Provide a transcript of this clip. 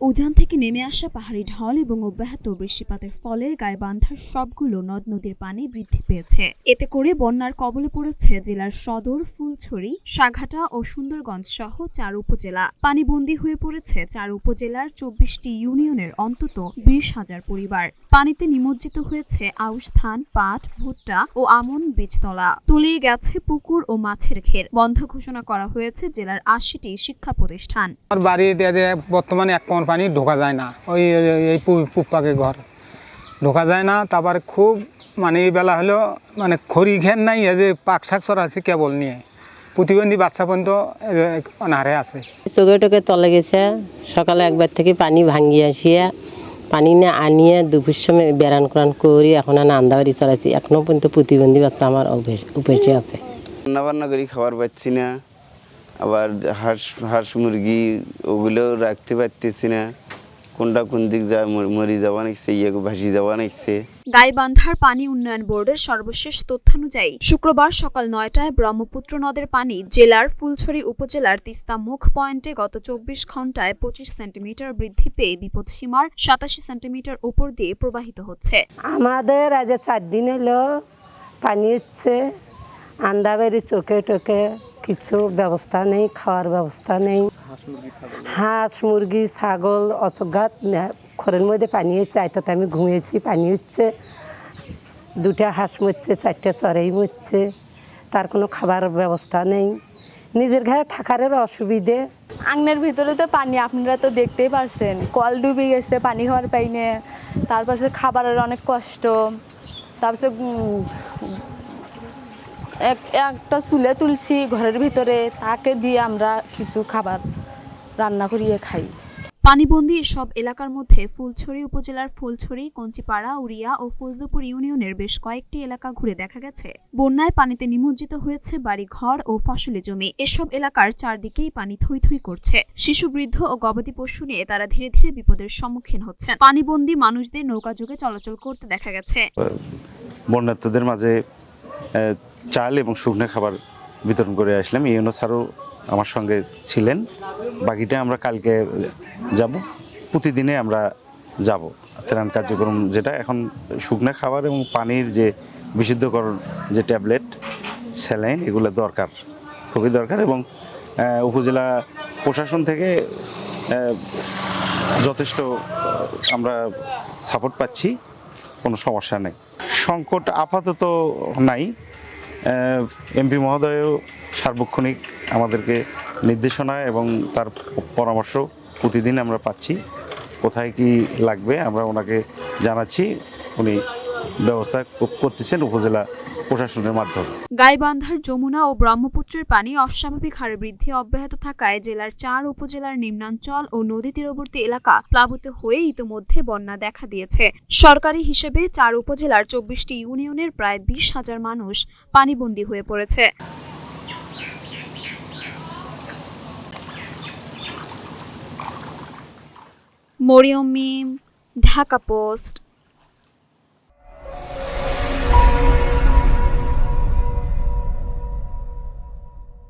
উজান থেকে নেমে আসা পাহাড়ি ঢল এবং অব্যাহত বৃষ্টিপাতের ফলে গাইবান্ধার সবগুলো নদ নদীর পানি বৃদ্ধি পেয়েছে। এতে করে বন্যার কবলে পড়েছে জেলার সদর, ফুলছড়ি, সাঘাটা ও সুন্দরগঞ্জ সহ ৪ উপজেলা। পানিবন্দী হয়ে পড়েছে ৪ উপজেলার ২৪টি ইউনিয়নের অন্তত ২০,০০০ পরিবার। পানিতে নিমজ্জিত হয়েছে আউশ ধান, পাট, ভুট্টা ও আমন বীজতলা। তলিয়ে গেছে পুকুর ও মাছের ঘের। বন্ধ ঘোষণা করা হয়েছে জেলার ৮০টি শিক্ষা প্রতিষ্ঠান। বর্তমানে এক কোমর পানি ঢোকা যায় না, এই পুপ্পাকে ঘর ঢোকা যায় না। তারপরে খুব এই বেলা হলো খড়ি ঘের নাই, এই যে পাক শাক চড়াচ্ছে কেবল নিয়ে, প্রতিবন্ধী বাচ্চা পর্যন্ত অনাহারে আছে। চোখে টোকে তলে গেছে। সকালে একবার থেকে পানি ভাঙিয়ে আসিয়া পানি নিয়ে আনিয়ে দুপুর সময় বেড়ান কোরআন করি এখন আন্দাবাড়ি চড়াচ্ছি। এখনো পর্যন্ত প্রতিবন্ধী বাচ্চা আমার উপেসে আছে। রান্না বান্না করি খাবার পাচ্ছি না, আবার হাঁস মুরগি ওগুলোও রাখতে পারতেছি না। কোনটা কোন দিক যায় মরি যাওয়া নিচ্ছে, ভাসি যাওয়া নিচ্ছে। গাইবান্ধার পানি উন্নয়ন বোর্ডের সর্বশেষ তথ্যানুযায়ী শুক্রবার সকাল ৯টায় ব্রহ্মপুত্র নদের পানি জেলার ফুলছড়ি উপজেলার তিস্তা মুখ পয়েন্টে গত ২৪ ঘন্টায় ২৫ সেন্টিমিটার বৃদ্ধি পেয়ে বিপদসীমার ৮৭ সেন্টিমিটার উপর দিয়ে প্রবাহিত হচ্ছে। আমাদের আজ ৪ দিন হলো পানি হচ্ছে, আন্দাবাড়ি চোখে টোকে কিছু ব্যবস্থা নেই, খাওয়ার ব্যবস্থা নেই। হাঁস মুরগি ছাগল অসুঘাত ঘরের মধ্যে পানি হচ্ছে। আইতো আমি ঘুমিয়েছি, পানি হচ্ছে, 2টা হাঁস মরছে, 4টা চড়াই মরছে। তার কোনো খাবার ব্যবস্থা নেই, নিজের ঘরে থাকার অসুবিধে। আংনের ভিতরে তো পানি, আপনারা তো দেখতেই পারছেন, কল ডুবে গেছে, পানি খাওয়ার পাইনে। তারপরে খাবারের অনেক কষ্ট। তারপরে একটা চুলে তুলছি ঘরের ভিতরে, তাকে দিয়ে আমরা কিছু খাবার রান্না করিয়ে খাই। পানিবন্দী সব এলাকার মধ্যে ফুলছড়ি উপজেলার ফুলছড়ি, কঞ্চিপাড়া, উড়িয়া ও ফজলুপুর ইউনিয়নের বেশ কয়েকটি এলাকা ঘুরে দেখা গেছে বন্যায় পানিতে নিমজ্জিত হয়েছে বাড়ি ঘর ও ফসলি জমি। এসব এলাকার চারদিকেই পানি থই থই করছে। শিশু, বৃদ্ধ ও গবাদি পশু নিয়ে তারা ধীরে ধীরে বিপদের সম্মুখীন হচ্ছেন। পানিবন্দী মানুষদের নৌকাযোগে চলাচল করতে দেখা গেছে। বন্যার্তদের মাঝে চাল এবং শুকনো খাবার বিতরণ করে আসলাম। ইউনো স্যারও আমার সঙ্গে ছিলেন। বাকিটা আমরা কালকে যাব, প্রতিদিনে আমরা যাব। ত্রাণ কার্যক্রম যেটা এখন শুকনো খাবার এবং পানির যে বিশুদ্ধকরণ যে ট্যাবলেট, স্যালাইন, এগুলো দরকার, খুবই দরকার। এবং উপজেলা প্রশাসন থেকে যথেষ্ট আমরা সাপোর্ট পাচ্ছি, কোনো সমস্যা নেই। সংকট আপাতত নাই। এমপি মহোদয়ও সার্বক্ষণিক আমাদেরকে নির্দেশনা এবং তার পরামর্শ প্রতিদিন আমরা পাচ্ছি। কোথায় কি লাগবে আমরা ওনাকে জানাচ্ছি, উনি ব্যবস্থা করতেছেন উপজেলা প্রশাসনের মাধ্যমে। গাইবান্ধার যমুনা ও ব্রহ্মপুত্রের পানি অস্বাভাবিক হারে বৃদ্ধি অব্যাহত থাকায় জেলার ৪ উপজেলার নিম্নাঞ্চল ও নদী তীরবর্তী এলাকা প্লাবিত হয়ে ইতোমধ্যে বন্যা দেখা দিয়েছে। সরকারি হিসেবে ৪ উপজেলার ২৪টি ইউনিয়নের প্রায় ২০,০০০ মানুষ পানিবন্দী হয়ে পড়েছে। মরিয়ম মিম, ঢাকা পোস্ট।